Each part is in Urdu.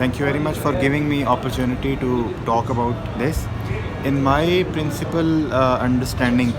Thank you very much for giving me opportunity to talk about this. In my principal understanding,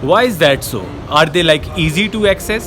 Why is that so? Are they like easy to access?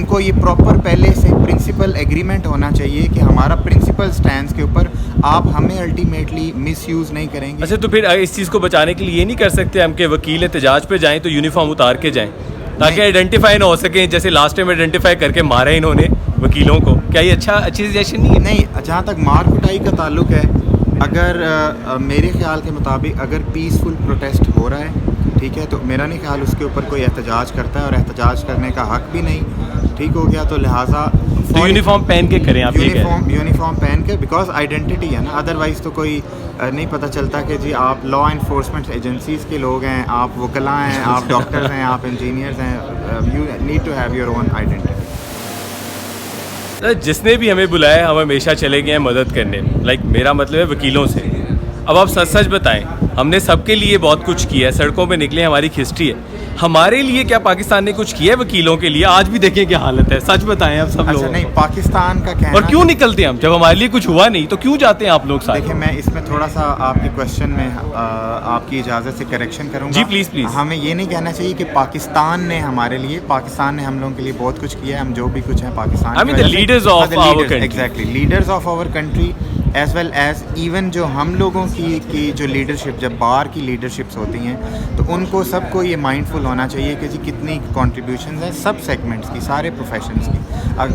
ان کو یہ پراپر پہلے سے پرنسپل ایگریمنٹ ہونا چاہیے کہ ہمارا پرنسپل سٹینڈس کے اوپر آپ ہمیں الٹیمیٹلی مس یوز نہیں کریں گے. اچھا تو پھر اس چیز کو بچانے کے لیے یہ نہیں کر سکتے ہم کہ وکیل احتجاج پہ جائیں تو یونیفارم اتار کے جائیں تاکہ آئیڈینٹیفائی نہ ہو سکیں, جیسے لاسٹ ٹائم آئیڈینٹیفائی کر کے مارا انہوں نے وکیلوں کو؟ کیا یہ اچھی سجیشن نہیں ہے؟ نہیں, جہاں تک مار کٹائی کا تعلق ہے, اگر میرے خیال کے مطابق اگر پیسفل پروٹیسٹ ہو رہا ہے, ٹھیک ہے, تو میرا نہیں خیال اس کے اوپر کوئی احتجاج کرتا ہے, اور احتجاج کرنے کا حق بھی نہیں, ٹھیک ہو گیا. تو لہٰذا تو یونیفارم پہن کے کریں آپ, یونیفارم پہن کے, بیکاز آئیڈینٹی ہے نا, ادروائز تو کوئی نہیں پتہ چلتا کہ جی آپ لا انفورسمنٹ ایجنسیز کے لوگ ہیں, آپ وکلاء ہیں, آپ ڈاکٹرز ہیں, آپ انجینئرز ہیں. You need to have your own identity. جس نے بھی ہمیں بلایا ہم ہمیشہ چلے گئے ہیں مدد کرنے, لائک میرا مطلب ہے وکیلوں سے. اب آپ سچ بتائیں, ہم نے سب کے لیے بہت کچھ کیا ہے, سڑکوں پہ نکلے, ہماری ہسٹری ہے, ہمارے لیے کیا پاکستان نے کچھ کیا ہے وکیلوں کے لیے؟ آج بھی دیکھیں کیا حالت ہے, سچ بتائیں آپ سب لوگ. نہیں, پاکستان کا کہنا, اور کیوں نکلتے ہیں ہم جب ہمارے لیے کچھ ہوا نہیں تو کیوں جاتے ہیں آپ لوگ ساتھ؟ دیکھیں میں اس میں تھوڑا سا آپ کے کوشچن میں آپ کی اجازت سے کریکشن کروں گا. جی پلیز پلیز. ہمیں یہ نہیں کہنا چاہیے کہ پاکستان نے ہمارے لیے, پاکستان نے ہم لوگوں کے لیے بہت کچھ کیا ہے, ہم جو بھی کچھ ہیں Pakistan, I mean the leaders of our country. Exactly, leaders of our country as well as even جو ہم لوگوں کی جو لیڈرشپ, جب باہر کی لیڈرشپس ہوتی ہیں تو ان کو سب کو یہ مائنڈ فل ہونا چاہیے کہ جی کتنی کنٹریبیوشنز ہیں سب سیگمنٹس کی, سارے پروفیشنز کی.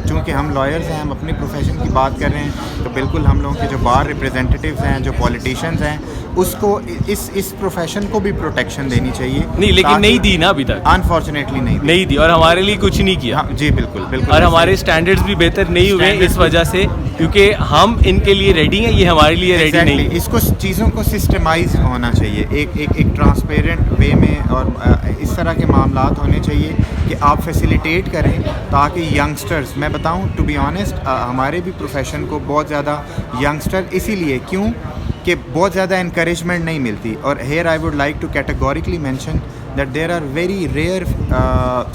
چونکہ ہم لائرز ہیں, ہم اپنے پروفیشن کی بات کر رہے ہیں, تو بالکل ہم لوگوں کے جو باہر ریپرزینٹیوز ہیں, جو پولیٹیشینز ہیں, اس کو اس پروفیشن کو بھی پروٹیکشن دینی چاہیے. نہیں لیکن نہیں دی نا ابھی تک, انفارچونیٹلی نہیں دی, اور ہمارے لیے کچھ نہیں کیا. جی بالکل. اور ہمارے اسٹینڈرڈس بھی بہتر نہیں ہوئے اس وجہ سے, کیونکہ ہم ان کے لیے ریڈی ہیں, یہ ہمارے لیے ریڈی نہیں. اس کو چیزوں کو سسٹمائز ہونا چاہیے ایک ٹرانسپیرنٹ وے میں, اور اس طرح کے معاملات ہونے چاہیے کہ آپ فیسیلیٹیٹ کریں تاکہ ینگسٹرز, میں بتاؤں ٹو بی آنیسٹ, ہمارے بھی پروفیشن کو بہت زیادہ ینگسٹر اسی لیے کیوں کہ بہت زیادہ انکریجمنٹ نہیں ملتی. اور here I would like to categorically mention that there are very rare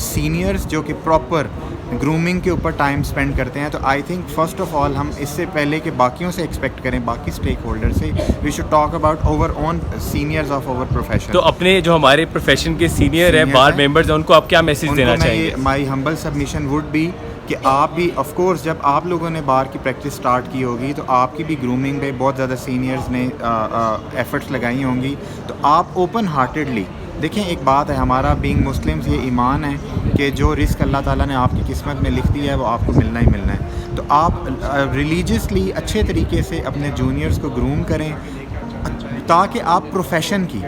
seniors جو کہ پراپر گرومنگ کے اوپر ٹائم اسپینڈ کرتے ہیں. تو I think first of all ہم اس سے پہلے کہ باقیوں سے ایکسپیکٹ کریں, باقی اسٹیک ہولڈر سے, we should talk about our own seniors of our profession. تو اپنے جو ہمارے پروفیشن کے سینئر ہیں, بار ممبرز ہیں, ان کو آپ کیا میسج دینا چاہیں گے؟ مائی ہمبل سبمیشن وڈ بی کہ آپ بھی آف کورس جب آپ لوگوں نے بار کی پریکٹس اسٹارٹ کی ہوگی تو آپ کی بھی گرومنگ پہ بہت زیادہ سینئرز نے ایفرٹس لگائی ہوں گی, تو آپ اوپن ہارٹیڈلی دیکھیں. ایک بات ہے, ہمارا بینگ مسلمز یہ ایمان ہے کہ جو رزق اللہ تعالیٰ نے آپ کی قسمت میں لکھ دیا ہے وہ آپ کو ملنا ہی ملنا ہے. تو آپ ریلیجیسلی اچھے طریقے سے اپنے جونیئرز کو گروم کریں تاکہ آپ پروفیشن کی,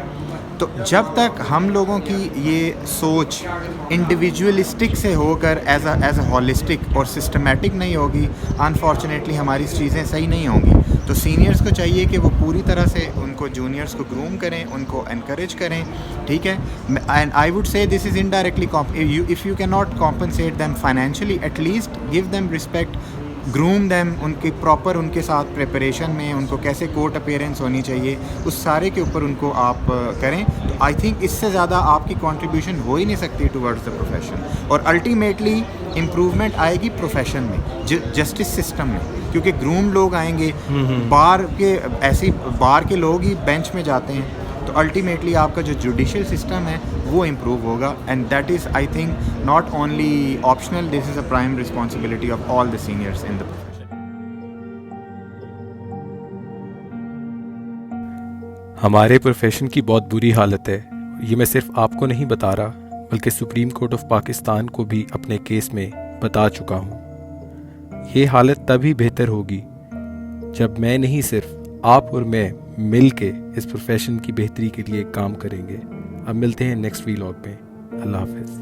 تو جب تک ہم لوگوں کی یہ سوچ انڈیویجولسٹک سے ہو کر ایز اے ہولسٹک اور سسٹمیٹک نہیں ہوگی, انفارچونیٹلی ہماری چیزیں صحیح نہیں ہوں گی. تو سینئرز کو چاہیے کہ وہ پوری طرح سے ان کو جونیئرز کو گروم کریں, ان کو انکریج کریں, ٹھیک ہے. And I would say this is indirectly, if you can not compensate them financially, at least give them respect, groom them, ان کی پراپر ان کے ساتھ پریپریشن میں ان کو کیسے کورٹ اپیئرنس ہونی چاہیے, اس سارے کے اوپر ان کو آپ کریں. تو آئی تھنک اس سے زیادہ آپ کی کنٹریبیوشن ہو ہی نہیں سکتی ٹورڈز دا پروفیشن, اور الٹیمیٹلی امپروومنٹ آئے گی پروفیشن میں, جسٹس سسٹم میں, کیونکہ گروم لوگ آئیں گے. بار کے لوگ ہی بینچ میں جاتے ہیں, تو الٹیمیٹلی آپ کا جو جوڈیشل سسٹم ہے وہ امپروو ہوگا. And that is I think not only optional, this is a prime responsibility of all the seniors in the profession. ہمارے پروفیشن کی بہت بری حالت ہے. یہ میں صرف آپ کو نہیں بتا رہا بلکہ سپریم کورٹ آف پاکستان کو بھی اپنے کیس میں بتا چکا ہوں. یہ حالت تبھی بہتر ہوگی جب میں نہیں صرف آپ اور میں مل کے اس پروفیشن کی بہتری کے لیے کام کریں گے. اب ملتے ہیں نیکسٹ ویلاگ میں. اللہ حافظ.